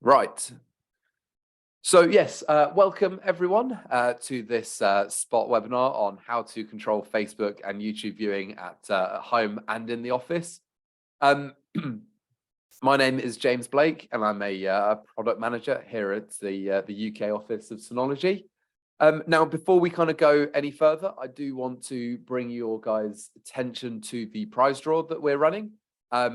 Right. So yes, welcome everyone to this spot webinar on how to control Facebook and YouTube viewing at home and in the office. My name is James Blake, and I'm a product manager here at the UK office of Synology. Now, before we kind of go any further, I do want to bring your guys' attention to the prize draw that we're running.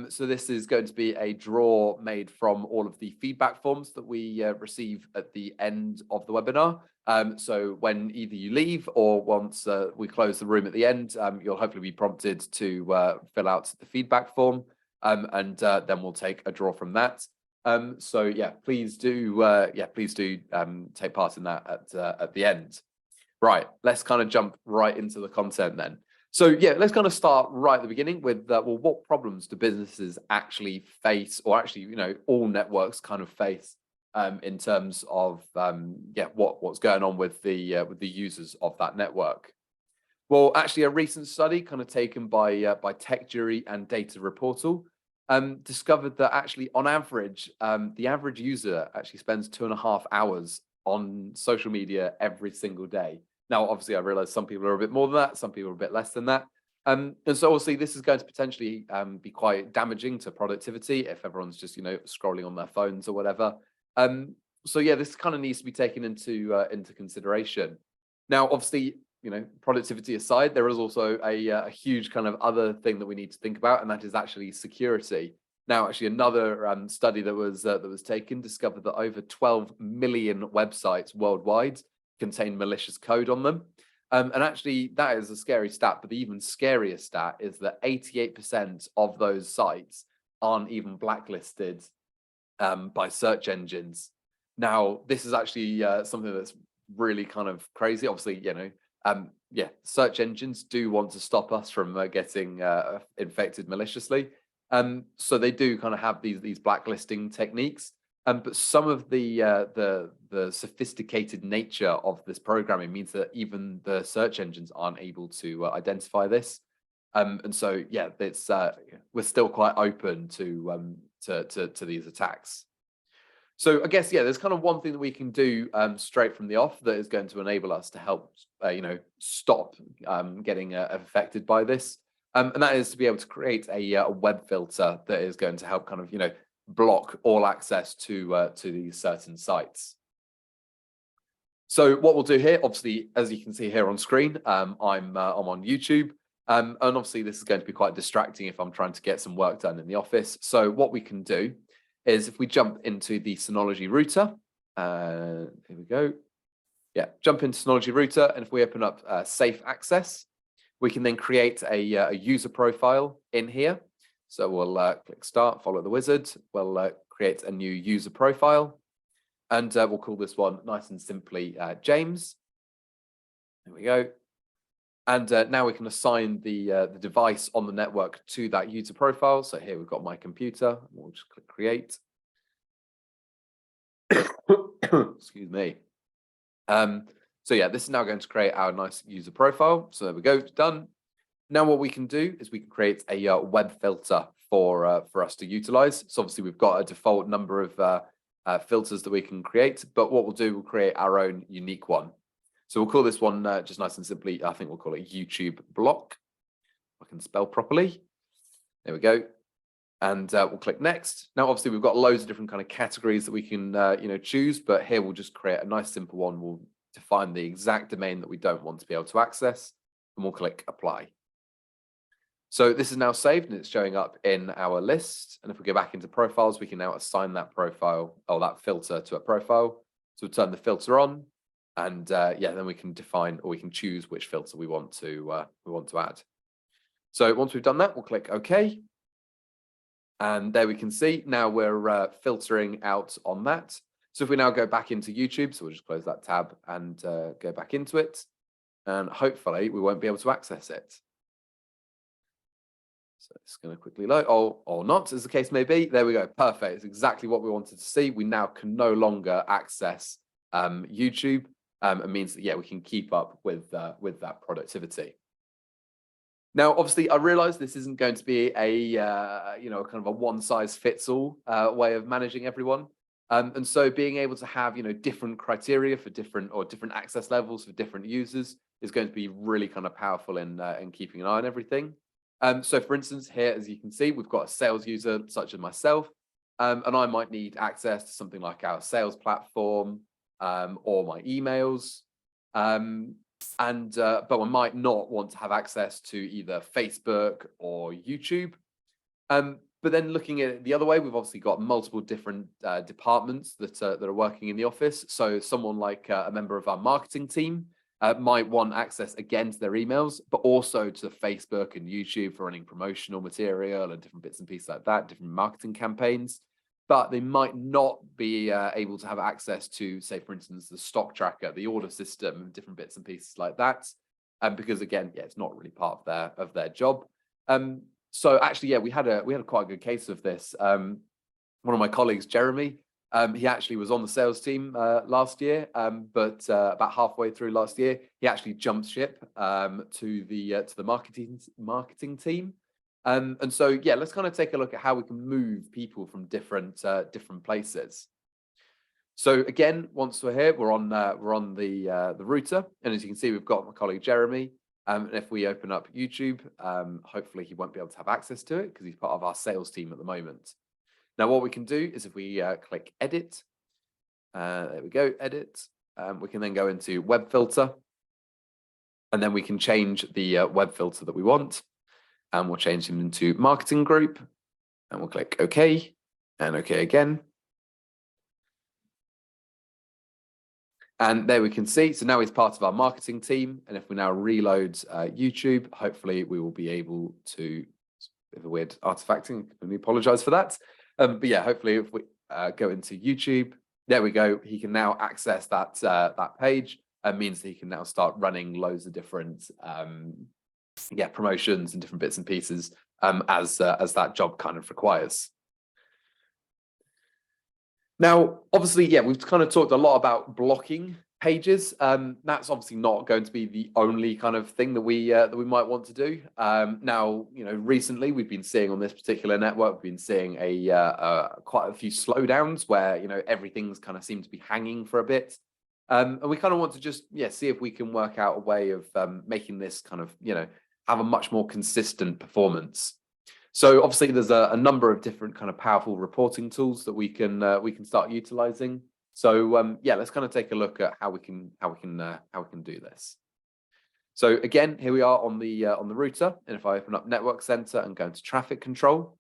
So this is going to be a draw made from all of the feedback forms that we receive at the end of the webinar. So when either you leave or once we close the room at the end, you'll hopefully be prompted to fill out the feedback form, and then we'll take a draw from that. So yeah, please do take part in that at the end. Right, let's kind of jump right into the content then. So yeah, let's kind of start right at the beginning with well, what problems do businesses actually face, or actually, all networks kind of face in terms of what's going on with the users of that network. Well, actually, a recent study kind of taken by TechJury and Data Reportal discovered that actually, on average, the average user actually spends 2.5 hours on social media every single day. Now, obviously, I realize some people are a bit more than that, some people are a bit less than that. And so obviously this is going to potentially be quite damaging to productivity if everyone's just, scrolling on their phones or whatever. So yeah, this kind of needs to be taken into consideration. Now, obviously, productivity aside, there is also a huge kind of other thing that we need to think about, and that is actually security. Now, actually, another study that was taken discovered that over 12 million websites worldwide contain malicious code on them. And actually, that is a scary stat, but the even scarier stat is that 88% of those sites aren't even blacklisted by search engines. Now, this is actually something that's really kind of crazy. Obviously, search engines do want to stop us from getting infected maliciously. So they do kind of have these blacklisting techniques. But some of the sophisticated nature of this programming means that even the search engines aren't able to identify this. And so, yeah, it's we're still quite open to these attacks. So I guess, yeah, there's kind of one thing that we can do straight from the off that is going to enable us to help, stop getting affected by this. And that is to be able to create a web filter that is going to help kind of, block all access to these certain sites. So what we'll do here, obviously, as you can see here on screen, I'm on YouTube, and obviously this is going to be quite distracting if I'm trying to get some work done in the office. So what we can do is if we jump into the Synology router, here we go. Yeah, jump into Synology router, and if we open up safe access, we can then create a user profile in here. So we'll click start, follow the wizard. We'll create a new user profile, and we'll call this one nice and simply James. There we go. And now we can assign the device on the network to that user profile. So here we've got my computer. We'll just click create. Excuse me. So yeah, this is now going to create our nice user profile. So there we go, done. Now what we can do is we can create a web filter for us to utilize. So obviously we've got a default number of filters that we can create, but what we'll do, we'll create our own unique one. So we'll call this one just nice and simply, I think we'll call it YouTube block. I can spell properly. There we go. And we'll click next. Now, obviously, we've got loads of different kind of categories that we can choose, but here we'll just create a nice simple one. We'll define the exact domain that we don't want to be able to access, and we'll click apply. So this is now saved and it's showing up in our list. And if we go back into profiles, we can now assign that profile or that filter to a profile. So we'll turn the filter on, and then we can define, or we can choose which filter we want to add. So once we've done that, we'll click OK. And there we can see now we're filtering out on that. So if we now go back into YouTube, so we'll just close that tab and go back into it, and hopefully we won't be able to access it. So it's going to quickly load, or not, as the case may be. There we go. Perfect. It's exactly what we wanted to see. We now can no longer access YouTube. It means that, yeah, we can keep up with that productivity. Now, obviously, I realize this isn't going to be a kind of a one-size-fits-all way of managing everyone. And so being able to have, different criteria for different access levels for different users is going to be really kind of powerful in keeping an eye on everything. So for instance, here, as you can see, we've got a sales user such as myself, and I might need access to something like our sales platform or my emails. But I might not want to have access to either Facebook or YouTube. But then looking at it the other way, we've obviously got multiple different departments that are working in the office. So someone like a member of our marketing team might want access again to their emails, but also to Facebook and YouTube for running promotional material and different bits and pieces like that, different marketing campaigns. But they might not be able to have access to, say, for instance, the stock tracker, the order system, different bits and pieces like that, because again, yeah, it's not really part of their job. So actually, yeah, we had a quite a good case of this. One of my colleagues, Jeremy, he actually was on the sales team last year, but about halfway through last year, he actually jumped ship to the marketing team. And so, yeah, let's kind of take a look at how we can move people from different places. So again, once we're here, we're on the router, and as you can see, we've got my colleague Jeremy. And if we open up YouTube, hopefully he won't be able to have access to it because he's part of our sales team at the moment. Now, what we can do is if we click Edit, there we go, Edit. We can then go into Web Filter, and then we can change the web filter that we want. And we'll change him into Marketing Group, and we'll click OK, and OK again. And there we can see, so now he's part of our marketing team. And if we now reload YouTube, hopefully we will be able to, a bit of a weird artifacting, we apologize for that. But yeah, hopefully if we go into YouTube, there we go. He can now access that page, and means that he can now start running loads of different promotions and different bits and pieces as that job kind of requires. Now, obviously, yeah, we've kind of talked a lot about blocking pages. That's obviously not going to be the only kind of thing that we might want to do. Now, recently we've been seeing on this particular network, we've been seeing quite a few slowdowns where everything's kind of seemed to be hanging for a bit. And we kind of want to just see if we can work out a way of making this kind of have a much more consistent performance. So obviously there's a number of different kind of powerful reporting tools that we can start utilizing. So yeah, let's kind of take a look at how we can do this. So again, here we are on the router, and if I open up Network Center and go into Traffic Control,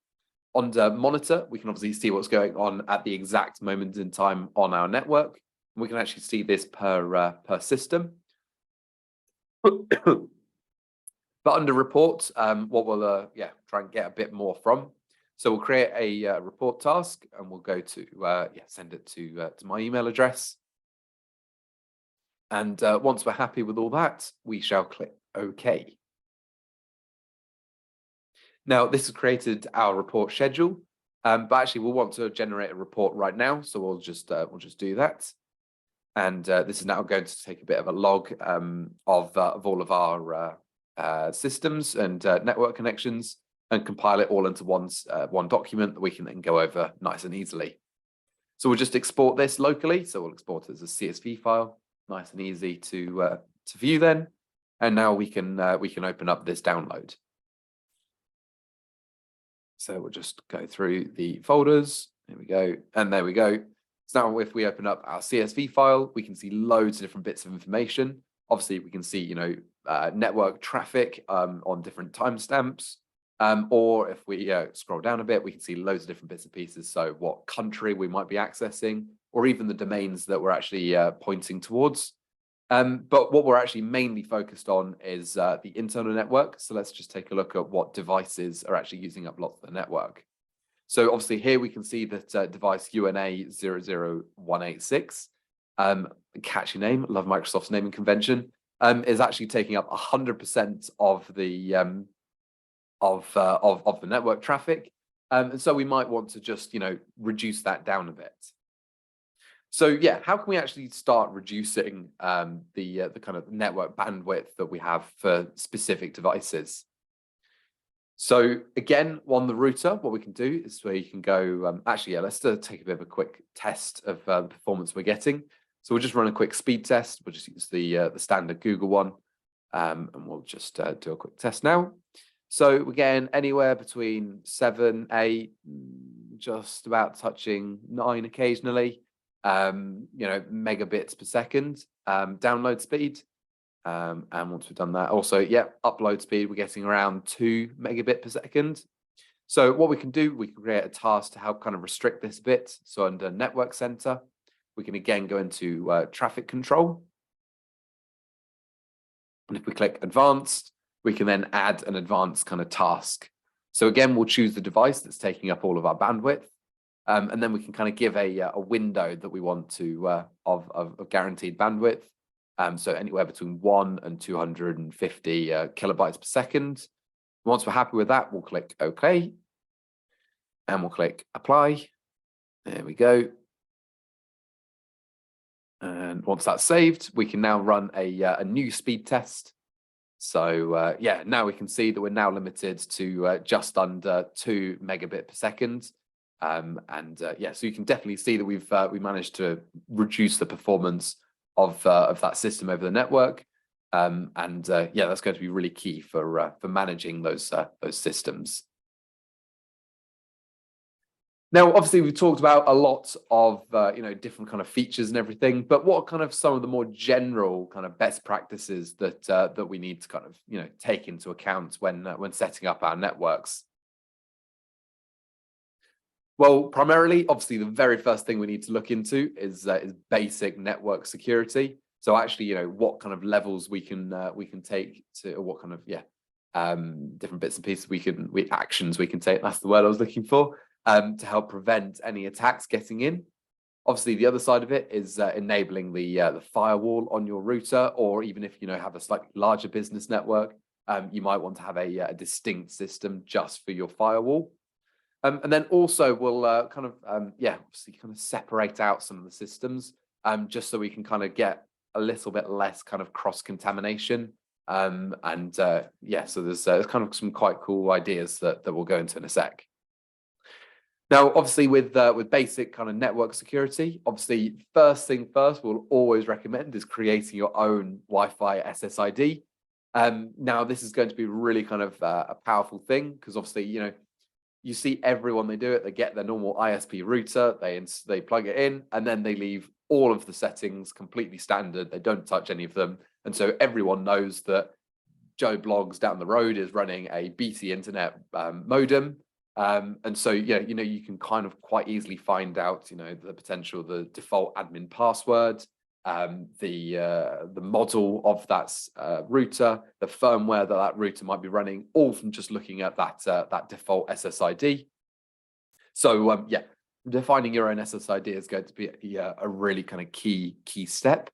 under Monitor, we can obviously see what's going on at the exact moment in time on our network. And we can actually see this per system. But under reports, what we'll try and get a bit more from. So we'll create a report task, and we'll go to send it to my email address. And once we're happy with all that, we shall click OK. Now this has created our report schedule, but actually we'll want to generate a report right now, so we'll just do that. And this is now going to take a bit of a log of all of our systems and network connections, and compile it all into one document that we can then go over nice and easily. So we'll just export this locally. So we'll export it as a CSV file, nice and easy to view then. And now we can open up this download. So we'll just go through the folders. There we go, and there we go. So now if we open up our CSV file, we can see loads of different bits of information. Obviously, we can see, network traffic on different timestamps. Or if we scroll down a bit, we can see loads of different bits and pieces. So what country we might be accessing, or even the domains that we're actually pointing towards. But what we're actually mainly focused on is the internal network. So let's just take a look at what devices are actually using up lots of the network. So obviously here we can see that device UNA 00186, catchy name, love Microsoft's naming convention, is actually taking up 100% of the network traffic, and so we might want to just reduce that down a bit. So yeah, how can we actually start reducing the kind of network bandwidth that we have for specific devices? So again, on the router, what we can do is where you can go, actually, yeah, let's take a bit of a quick test of the performance we're getting. So we'll just run a quick speed test. We'll just use the standard Google one, and we'll just do a quick test now. So we're getting anywhere between 7, 8, just about touching 9 occasionally, megabits per second download speed. And once we've done that, also, yeah, upload speed, we're getting around 2 megabit per second. So what we can do, we can create a task to help kind of restrict this a bit. So under Network Center, we can again go into traffic control. And if we click Advanced, we can then add an advanced kind of task. So again, we'll choose the device that's taking up all of our bandwidth. And then we can kind of give a window that we want to of guaranteed bandwidth. So anywhere between 1 and 250 kilobytes per second. Once we're happy with that, we'll click OK. And we'll click Apply. There we go. And once that's saved, we can now run a new speed test. So yeah, now we can see that we're now limited to just under 2 megabit per second. Yeah, so you can definitely see that we managed to reduce the performance of that system over the network. Yeah, that's going to be really key for managing those systems. Now, obviously, we've talked about a lot of different kind of features and everything, but what are kind of some of the more general kind of best practices that we need to kind of take into account when setting up our networks? Well, primarily, obviously, the very first thing we need to look into is basic network security. So actually, what kind of levels we can take to, or what kind of different bits and pieces actions we can take. That's the word I was looking for. To help prevent any attacks getting in. Obviously, the other side of it is enabling the firewall on your router, or even if you have a slightly larger business network, you might want to have a distinct system just for your firewall. And then also we'll obviously kind of separate out some of the systems, just so we can kind of get a little bit less kind of cross-contamination. So there's kind of some quite cool ideas that we'll go into in a sec. Now, obviously, with basic kind of network security, obviously, first thing first, we'll always recommend is creating your own Wi-Fi SSID. Now, this is going to be really kind of a powerful thing because obviously, you see everyone, they do it, they get their normal ISP router, they plug it in, and then they leave all of the settings completely standard. They don't touch any of them. And so everyone knows that Joe Bloggs down the road is running a BT internet modem. And so, you can kind of quite easily find out, the default admin password, the model of that router, the firmware that router might be running, all from just looking at that default SSID. So, defining your own SSID is going to be a really kind of key step.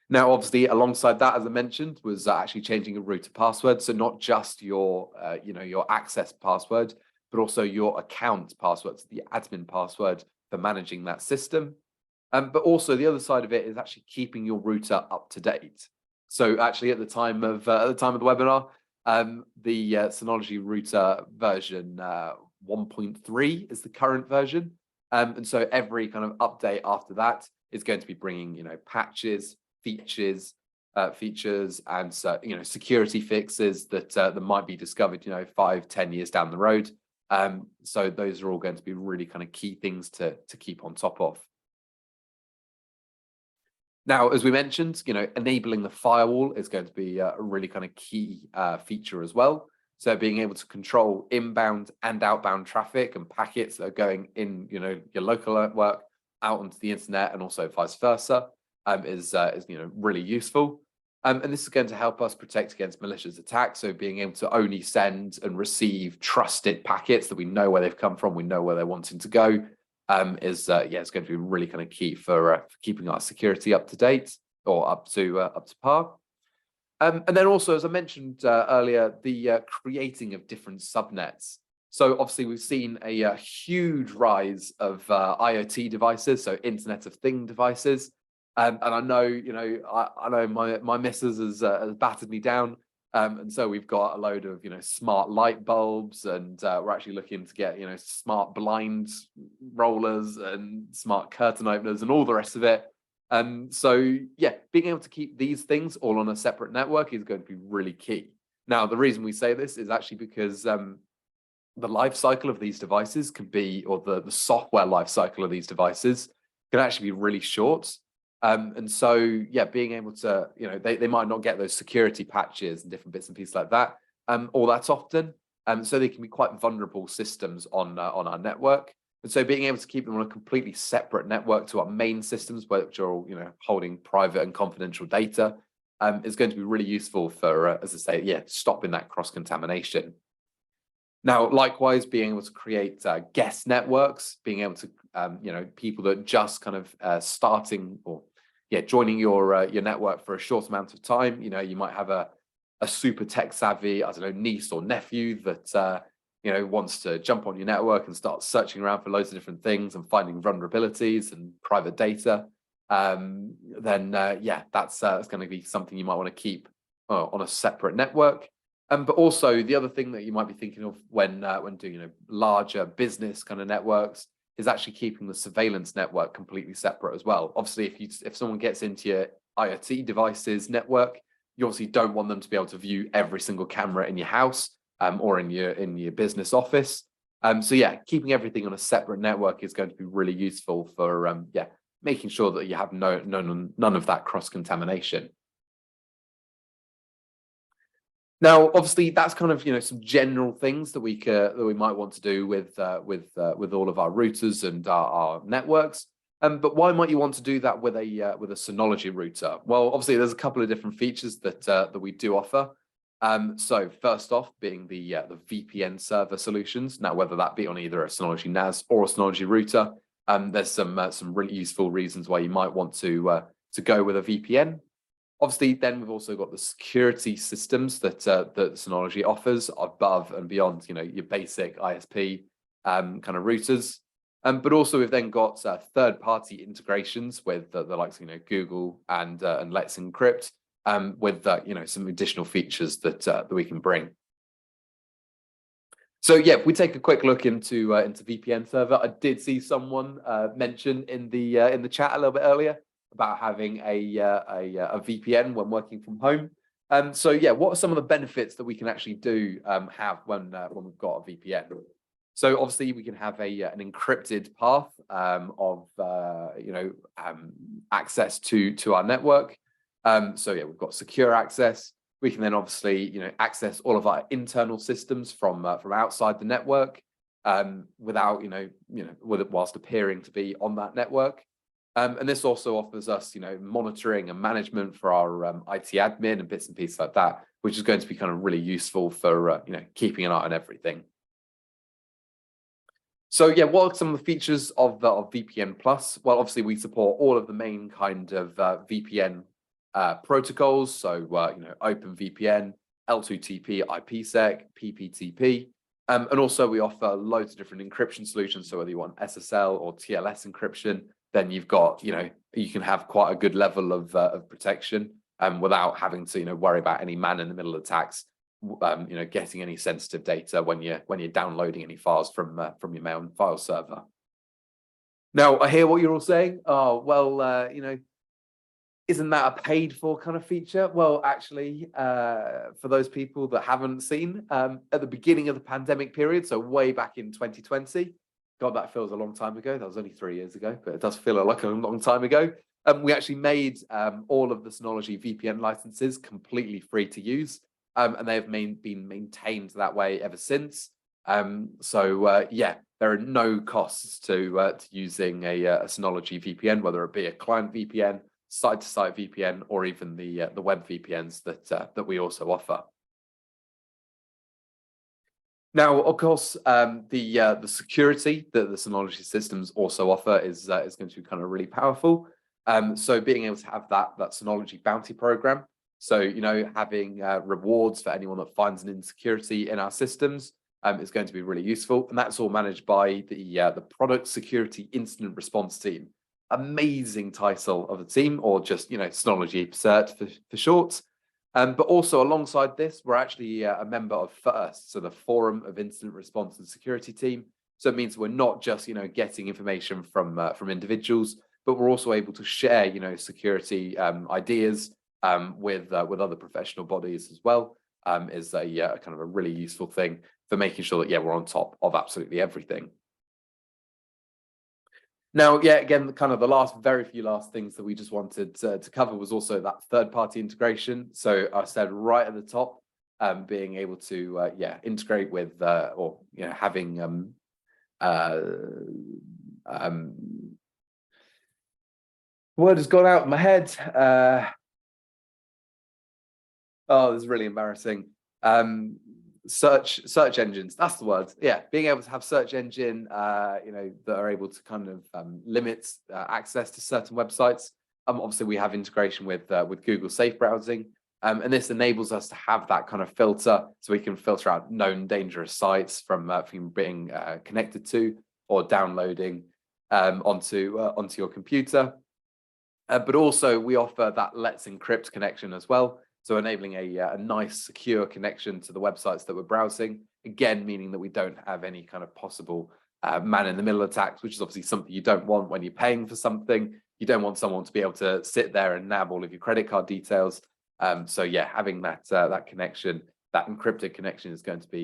Now, obviously, alongside that, as I mentioned, was actually changing a router password. So not just your access password, but also your account password, so the admin password for managing that system. But also the other side of it is actually keeping your router up to date. So actually, at the time of the webinar, the Synology router version 1.3 is the current version, and so every kind of update after that is going to be bringing patches, features, and security fixes that might be discovered 5-10 years down the road. So those are all going to be really kind of key things to keep on top of. Now, as we mentioned, enabling the firewall is going to be a really kind of key feature as well. So being able to control inbound and outbound traffic and packets that are going in, your local network out onto the internet, and also vice versa, is really useful. And this is going to help us protect against malicious attacks. So being able to only send and receive trusted packets that we know where they've come from, we know where they're wanting to go, it's going to be really kind of key for keeping our security up to date, or up to par. And then also, as I mentioned earlier, the creating of different subnets. So obviously, we've seen a huge rise of IoT devices, so Internet of Things devices. And I know, I know my missus has battered me down And so we've got a load of, smart light bulbs, and we're actually looking to get, smart blind rollers and smart curtain openers and all the rest of it. So yeah, being able to keep these things all on a separate network is going to be really key. Now, the reason we say this is actually because the life cycle of these devices can be, or the software life cycle of these devices can actually be really short. And so, yeah, being able to, they might not get those security patches and different bits and pieces like that all that often. So they can be quite vulnerable systems on our network. And so being able to keep them on a completely separate network to our main systems, which are all, holding private and confidential data, is going to be really useful for, as I say, yeah, stopping that cross-contamination. Now, likewise, being able to create guest networks, being able to, people that just kind of starting or joining your network for a short amount of time. You might have a super tech savvy, I don't know, niece or nephew that wants to jump on your network and start searching around for loads of different things and finding vulnerabilities and private data. Then that's going to be something you might want to keep on a separate network. But also the other thing that you might be thinking of when doing larger business kind of networks is actually keeping the surveillance network completely separate as well. Obviously, if someone gets into your IoT devices network, you obviously don't want them to be able to view every single camera in your house or in your business office. So yeah, keeping everything on a separate network is going to be really useful for making sure that you have none of that cross contamination. Now, obviously, that's kind of some general things that we might want to do with all of our routers and our networks. But why might you want to do that with a Synology router? Well, obviously, there's a couple of different features that we do offer. So first off, being the VPN server solutions. Now, whether that be on either a Synology NAS or a Synology router, there's some really useful reasons why you might want to go with a VPN. Obviously, then we've also got the security systems that Synology offers above and beyond, your basic ISP kind of routers. But also we've then got third-party integrations with the likes of Google and Let's Encrypt with some additional features that we can bring. So yeah, if we take a quick look into VPN server, I did see someone mention in the chat a little bit earlier about having a VPN when working from home. So yeah, what are some of the benefits that we can actually have when we've got a VPN? So obviously we can have an encrypted path of access to our network. So yeah, we've got secure access. We can then obviously access all of our internal systems from outside the network without whilst appearing to be on that network. And this also offers us, monitoring and management for our IT admin and bits and pieces like that, which is going to be kind of really useful for, keeping an eye on everything. So yeah, what are some of the features of VPN Plus? Well, obviously we support all of the main kind of VPN protocols. So, OpenVPN, L2TP, IPsec, PPTP. And also we offer loads of different encryption solutions. So whether you want SSL or TLS encryption, then you've got, you can have quite a good level of protection without having to, worry about any man-in-the-middle attacks, getting any sensitive data when you're downloading any files from your main file server. Now, I hear what you're all saying. Oh, well, isn't that a paid for kind of feature? Well, actually, for those people that haven't seen, at the beginning of the pandemic period, so way back in 2020, God, that feels a long time ago. That was only 3 years ago, but it does feel like a long time ago. We actually made all of the Synology VPN licenses completely free to use, and they have been maintained that way ever since. So yeah, there are no costs to using a Synology VPN, whether it be a client VPN, site-to-site VPN, or even the web VPNs that we also offer. Now, of course, the security that the Synology systems also offer is going to be kind of really powerful. So being able to have that Synology bounty program, so having rewards for anyone that finds an insecurity in our systems is going to be really useful, and that's all managed by the Product Security Incident Response Team. Amazing title of the team, or just Synology CERT for short. But also alongside this, we're actually a member of FIRST, so the Forum of Incident Response and Security Team. So it means we're not just, getting information from individuals, but we're also able to share, security ideas with other professional bodies as well. Is a kind of a really useful thing for making sure that we're on top of absolutely everything. Now, again, kind of the very few last things that we just wanted to cover was also that third-party integration. So I said right at the top, being able to integrate with or having word has gone out of my head. Oh, this is really embarrassing. Search engines, that's the word. Being able to have search engine that are able to kind of limit access to certain websites. Obviously we have integration with Google Safe Browsing, and this enables us to have that kind of filter, so we can filter out known dangerous sites from being connected to or downloading onto your computer. But also we offer that Let's Encrypt connection as well. So enabling a nice, secure connection to the websites that we're browsing, again, meaning that we don't have any kind of possible man-in-the-middle attacks, which is obviously something you don't want when you're paying for something. You don't want someone to be able to sit there and nab all of your credit card details. So having that connection, that encrypted connection, is going to be